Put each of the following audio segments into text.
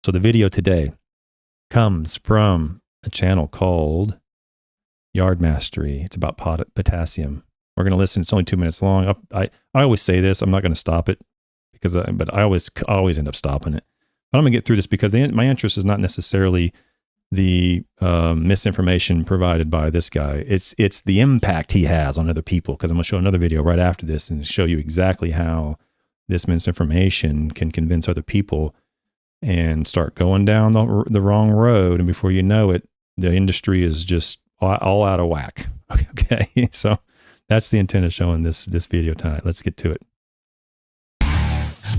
So the video today comes from a channel called Yard Mastery. It's about potassium. We're going to listen. It's only 2 minutes long. I always say this. I'm not going to stop it because, but I always end up stopping it. But I'm going to get through this because my interest is not necessarily the misinformation provided by this guy. It's the impact he has on other people. Because I'm going to show another video right after this and show you exactly how this misinformation can convince other people and start going down the wrong road. And before you know it, the industry is just all out of whack. Okay, so that's the intent of showing this video tonight. Let's get to it.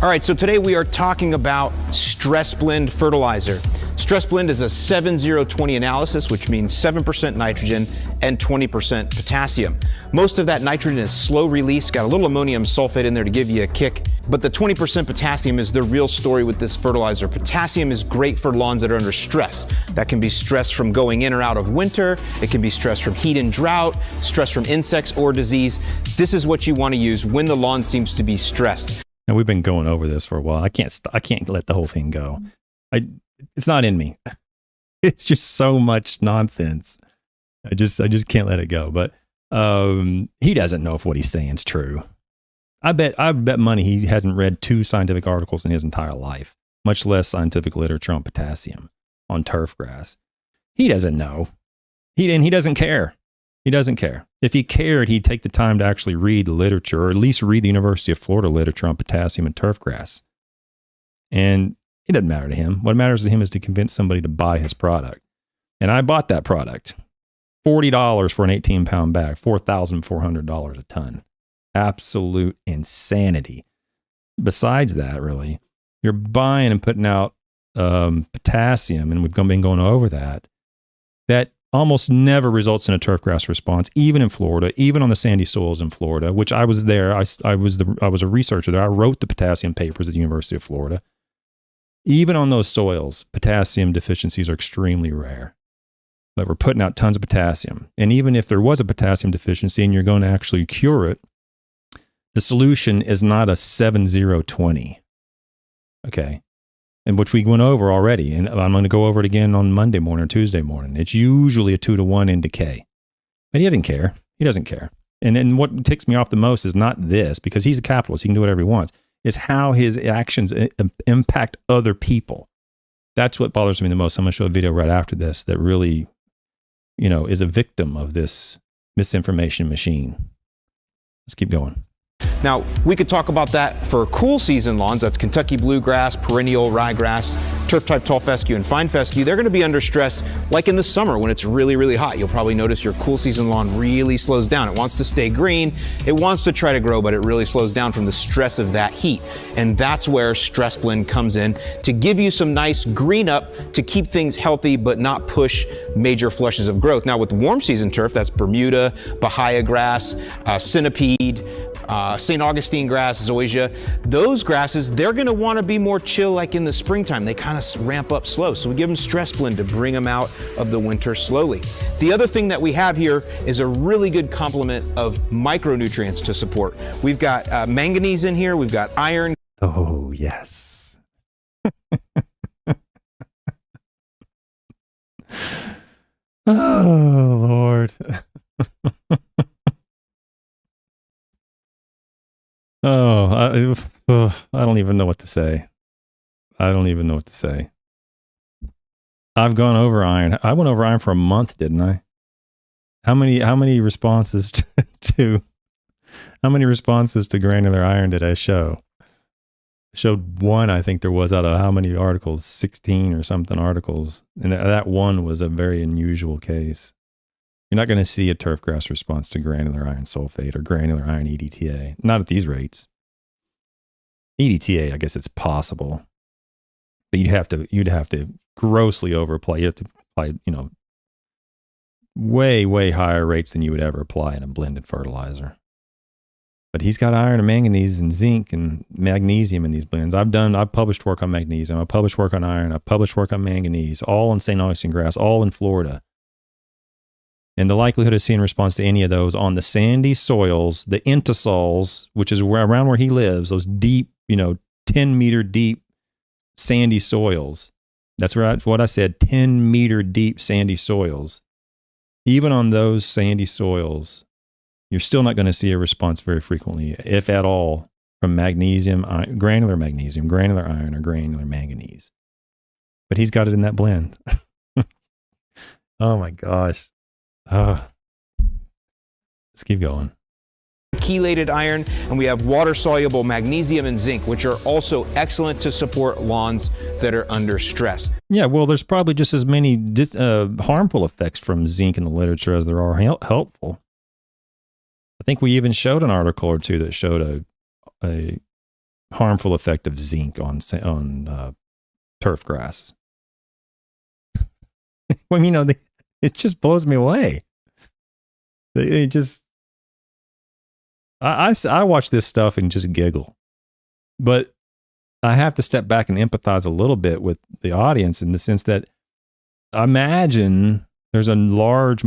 All right, so today we are talking about stress blend fertilizer. Stress blend is a 7-0-20 analysis, which means 7% nitrogen and 20% potassium. Most of that nitrogen is slow release, got a little ammonium sulfate in there to give you a kick, but the 20% potassium is the real story with this fertilizer. Potassium is great for lawns that are under stress. That can be stress from going in or out of winter, it can be stress from heat and drought, stress from insects or disease. This is what you want to use when the lawn seems to be stressed. And we've been going over this for a while. I can't let the whole thing go. It's not in me. It's just so much nonsense. I just can't let it go. But he doesn't know if what he's saying is true. I bet money he hasn't read 2 scientific articles in his entire life, much less scientific literature on potassium, on turf grass. He doesn't know. He doesn't care. He doesn't care. If he cared, he'd take the time to actually read the literature, or at least read the University of Florida literature on potassium and turf grass. And it doesn't matter to him. What matters to him is to convince somebody to buy his product. And I bought that product. $40 for an 18-pound bag, $4,400 a ton. Absolute insanity. Besides that, really, you're buying and putting out potassium, and we've been going over that almost never results in a turfgrass response, even in Florida, even on the sandy soils in Florida, which I was there. I was a researcher there. I wrote the potassium papers at the University of Florida. Even on those soils, potassium deficiencies are extremely rare. But we're putting out tons of potassium. And even if there was a potassium deficiency and you're going to actually cure it, the solution is not a 7-0-20. Okay. And which we went over already, and I'm going to go over it again on Monday morning or Tuesday morning. It's usually a 2-to-1 in decay. But he didn't care. He doesn't care. And then what ticks me off the most is not this, because he's a capitalist. He can do whatever he wants. Is how his actions impact other people. That's what bothers me the most. I'm going to show a video right after this that really, is a victim of this misinformation machine. Let's keep going. Now, we could talk about that for cool season lawns. That's Kentucky bluegrass, perennial ryegrass, turf type tall fescue, and fine fescue. They're going to be under stress like in the summer when it's really, really hot. You'll probably notice your cool season lawn really slows down. It wants to stay green. It wants to try to grow, but it really slows down from the stress of that heat. And that's where Stress Blend comes in to give you some nice green up to keep things healthy, but not push major flushes of growth. Now, with warm season turf, that's Bermuda, Bahia grass, centipede, St. Augustine grass, zoysia, those grasses, they're going to want to be more chill like in the springtime. They kind of ramp up slow. So we give them Stress Blend to bring them out of the winter slowly. The other thing that we have here is a really good complement of micronutrients to support. We've got manganese in here. We've got iron. Oh, yes. Oh, Lord. I don't even know what to say. I've gone over iron. I went over iron for a month, didn't I? How many responses to granular iron did I show? I showed one, I think there was, out of how many articles? 16 or something articles. And that one was a very unusual case. You're not going to see a turfgrass response to granular iron sulfate or granular iron EDTA. Not at these rates. EDTA, I guess it's possible, but you'd have to grossly overapply. You have to apply, way higher rates than you would ever apply in a blended fertilizer. But he's got iron and manganese and zinc and magnesium in these blends. I've published work on magnesium. I've published work on iron. I've published work on manganese, all on St. Augustine grass, all in Florida. And the likelihood of seeing response to any of those on the sandy soils, the intersols, which is around where he lives, those deep, 10-meter deep sandy soils, That's what I said, 10-meter deep sandy soils. Even on those sandy soils, you're still not going to see a response very frequently, if at all, from magnesium, granular iron, or granular manganese. But he's got it in that blend. Oh my gosh. Let's keep going. Chelated iron, and we have water-soluble magnesium and zinc, which are also excellent to support lawns that are under stress. Yeah, well, there's probably just as many harmful effects from zinc in the literature as there are helpful. I think we even showed an article or two that showed a harmful effect of zinc on turf grass. Well, you know, it just blows me away. It just... I watch this stuff and just giggle, but I have to step back and empathize a little bit with the audience in the sense that I imagine there's a large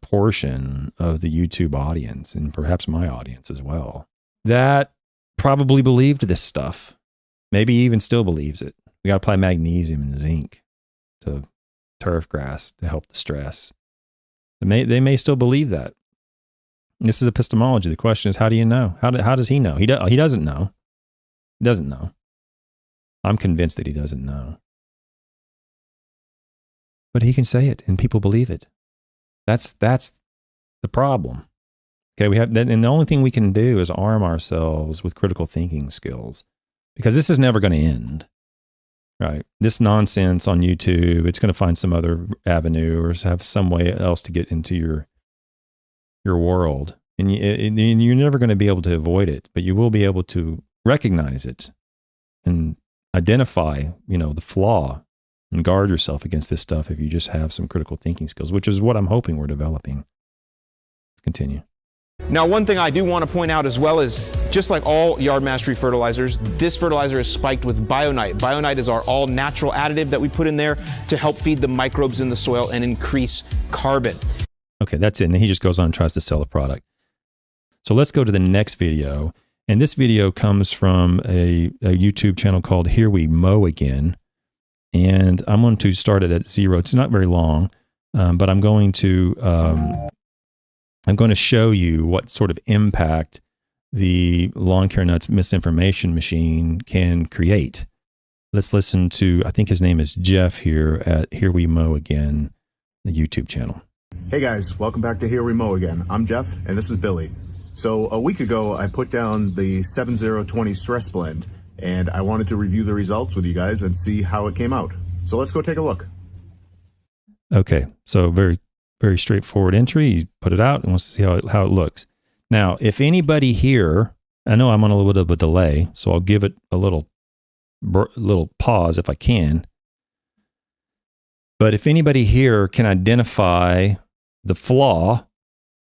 portion of the YouTube audience, and perhaps my audience as well, that probably believed this stuff, maybe even still believes it. We got to apply magnesium and zinc to turf grass to help the stress. They may still believe that. This is epistemology. The question is, how do you know? How does he know? He doesn't know. He doesn't know. I'm convinced that he doesn't know. But he can say it, and people believe it. That's the problem. Okay, we have, and the only thing we can do is arm ourselves with critical thinking skills, because this is never going to end. Right? This nonsense on YouTube, it's going to find some other avenue or have some way else to get into your world, and you're never going to be able to avoid it, but you will be able to recognize it and identify, the flaw, and guard yourself against this stuff if you just have some critical thinking skills, which is what I'm hoping we're developing. Let's continue. Now, one thing I do want to point out as well is, just like all Yard Mastery fertilizers, this fertilizer is spiked with Bonite. Bonite is our all-natural additive that we put in there to help feed the microbes in the soil and increase carbon. Okay, that's it. And then he just goes on and tries to sell a product. So let's go to the next video. And this video comes from a YouTube channel called Here We Mow Again. And I'm going to start it at 0. It's not very long, but I'm going to show you what sort of impact the Lawn Care Nuts misinformation machine can create. Let's listen to, I think his name is Jeff here at Here We Mow Again, the YouTube channel. Hey guys, welcome back to Here We Mow Again. I'm Jeff, and this is Billy. So a week ago, I put down the 7020 stress blend, and I wanted to review the results with you guys and see how it came out. So let's go take a look. Okay, so very, very straightforward entry. You put it out and wants to see how it looks. Now, if anybody here, I know I'm on a little bit of a delay, so I'll give it a little pause if I can. But if anybody here can identify the flaw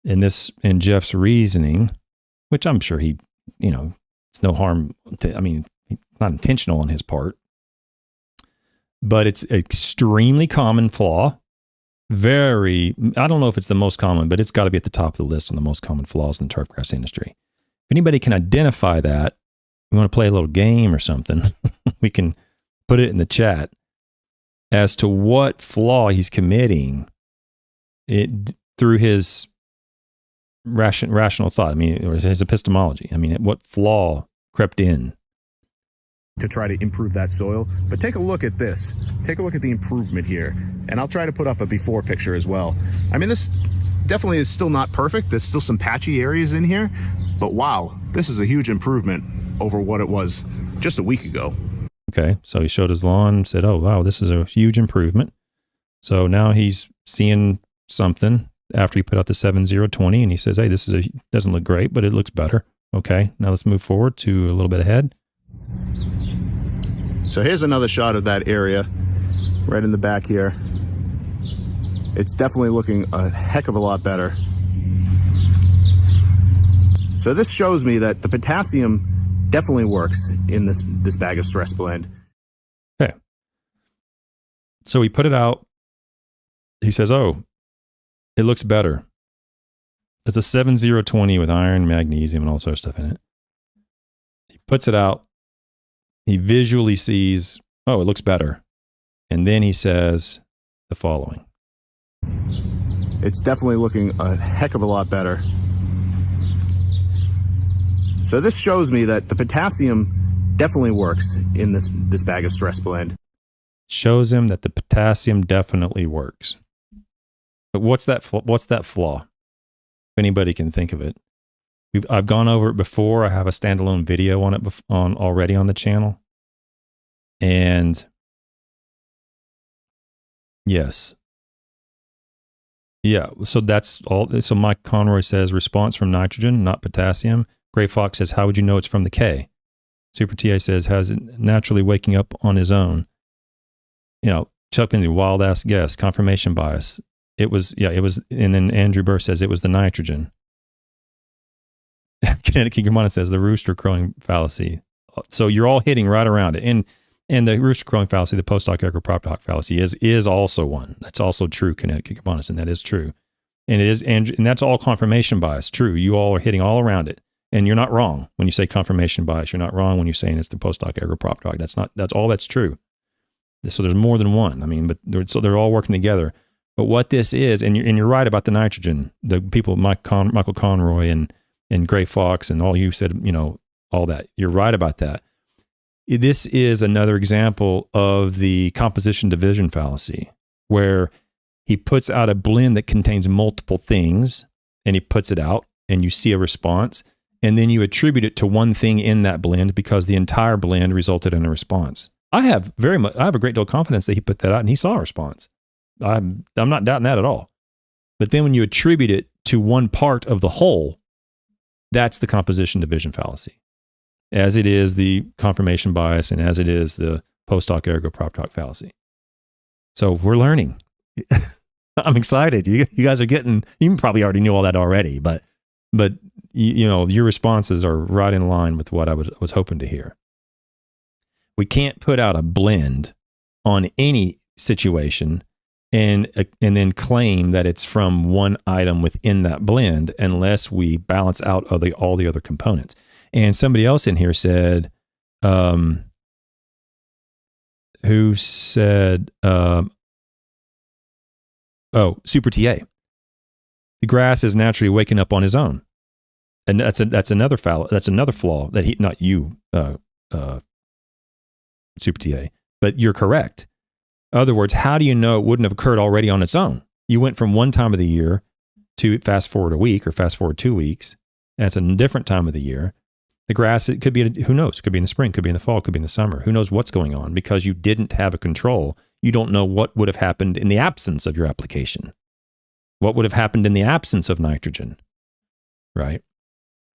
in Jeff's reasoning, which I'm sure it's no harm to, it's not intentional on his part, but it's an extremely common flaw. I don't know if it's the most common, but it's got to be at the top of the list on the most common flaws in the turfgrass industry. If anybody can identify that, we want to play a little game or something, we can put it in the chat as to what flaw he's committing through his rational thought, or his epistemology. What flaw crept in to try to improve that soil. But take a look at this. Take a look at the improvement here. And I'll try to put up a before picture as well. This definitely is still not perfect. There's still some patchy areas in here, but wow, this is a huge improvement over what it was just a week ago. Okay, so he showed his lawn and said, oh, wow, this is a huge improvement. So now he's seeing something after he put out the 7020, and he says, hey, doesn't look great, but it looks better. Okay, now let's move forward to a little bit ahead. So here's another shot of that area right in the back here. It's definitely looking a heck of a lot better. So this shows me that the potassium definitely works in this bag of stress blend. Okay. So he put it out. He says, oh, it looks better. It's a 7020 with iron, magnesium, and all sorts of stuff in it. He puts it out. He visually sees, oh, it looks better. And then he says the following. It's definitely looking a heck of a lot better. So this shows me that the potassium definitely works in this bag of stress blend. Shows him that the potassium definitely works. But what's that flaw? If anybody can think of it. I've gone over it before. I have a standalone video on it already on the channel. And yes. Yeah, so that's all. So Mike Conroy says response from nitrogen, not potassium. Gray Fox says, how would you know it's from the K? Super TA says, has it naturally waking up on his own? Chuck Bentley, wild ass guess, confirmation bias. It was. And then Andrew Burr says it was the nitrogen. Kinetic Kigurmana says the rooster crowing fallacy. So you're all hitting right around it. And the rooster crowing fallacy, the post hoc ergo propter hoc fallacy is also one. That's also true, Kinetic Kigurmana, and that is true. And it is, and that's all confirmation bias. True. You all are hitting all around it. And you're not wrong when you say confirmation bias. You're not wrong when you're saying it's the post hoc ergo propter hoc. That's all that's true. So there's more than one. I mean, but they're all working together. But what this is, and you're right about the nitrogen. The people, Michael Conroy and Gray Fox and all you said, all that. You're right about that. This is another example of the composition division fallacy, where he puts out a blend that contains multiple things, and he puts it out, and you see a response, and then you attribute it to one thing in that blend because the entire blend resulted in a response. I have a great deal of confidence that he put that out and he saw a response. I'm not doubting that at all. But then when you attribute it to one part of the whole, that's the composition division fallacy, as it is the confirmation bias and as it is the post hoc ergo propter hoc fallacy. So we're learning. I'm excited. You guys are getting, you probably already knew all that already, but your responses are right in line with what I was hoping to hear. We can't put out a blend on any situation and then claim that it's from one item within that blend unless we balance out all the other components. And somebody else in here said, who said, Super TA. The grass is naturally waking up on his own. And that's another flaw that not you, Super TA, but you're correct. In other words, how do you know it wouldn't have occurred already on its own? You went from one time of the year to fast forward a week or fast forward 2 weeks. And it's a different time of the year. The grass, it could be, who knows? It could be in the spring, could be in the fall, could be in the summer. Who knows what's going on because you didn't have a control. You don't know what would have happened in the absence of your application. What would have happened in the absence of nitrogen, right?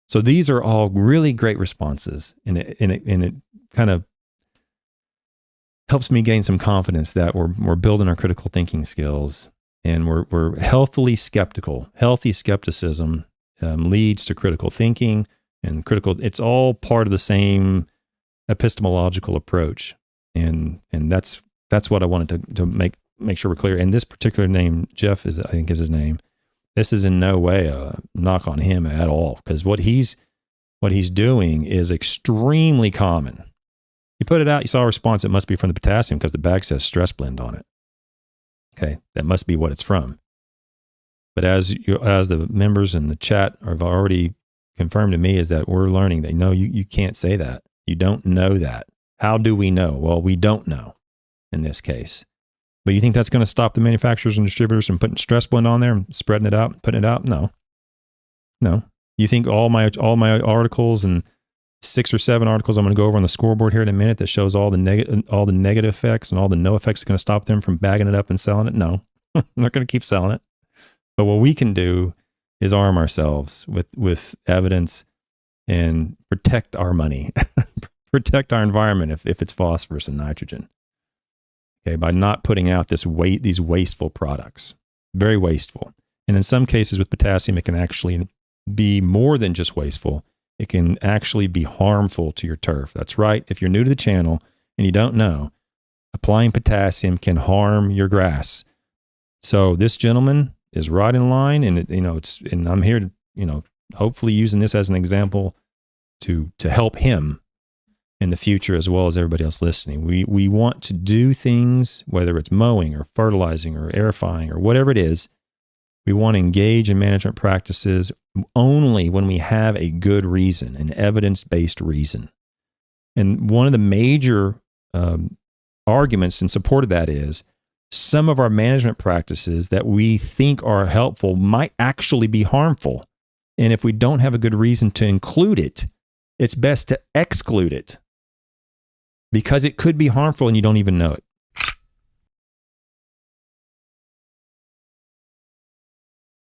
So these are all really great responses, and it kind of helps me gain some confidence that we're building our critical thinking skills, and we're healthily skeptical. Healthy skepticism leads to critical thinking, and it's all part of the same epistemological approach, and that's what I wanted to make sure we're clear. And this particular name, Jeff I think is his name. This is in no way a knock on him at all, because what he's doing is extremely common. You put it out, you saw a response, it must be from the potassium because the bag says stress blend on it. Okay, that must be what it's from. But as the members in the chat have already confirmed to me, is that we're learning that no, you can't say that. You don't know that. How do we know? Well, we don't know in this case. But you think that's going to stop the manufacturers and distributors from putting stress blend on there and spreading it out and putting it out? No. You think all my articles and 6 or 7 articles I'm going to go over on the scoreboard here in a minute that shows all the negative effects and all the no effects are going to stop them from bagging it up and selling it? No, they're going to keep selling it. But what we can do is arm ourselves with evidence and protect our money, protect our environment if it's phosphorus and nitrogen. Okay, by not putting out these wasteful products, very wasteful. And in some cases with potassium, it can actually be more than just wasteful. It can actually be harmful to your turf. That's right. If you're new to the channel and you don't know, applying potassium can harm your grass. So this gentleman is right in line, and and I'm here to hopefully using this as an example to help him in the future, as well as everybody else listening. We want to do things, whether it's mowing or fertilizing or airifying or whatever it is. We want to engage in management practices only when we have a good reason, an evidence-based reason. And one of the major arguments in support of that is some of our management practices that we think are helpful might actually be harmful. And if we don't have a good reason to include it, it's best to exclude it because it could be harmful and you don't even know it.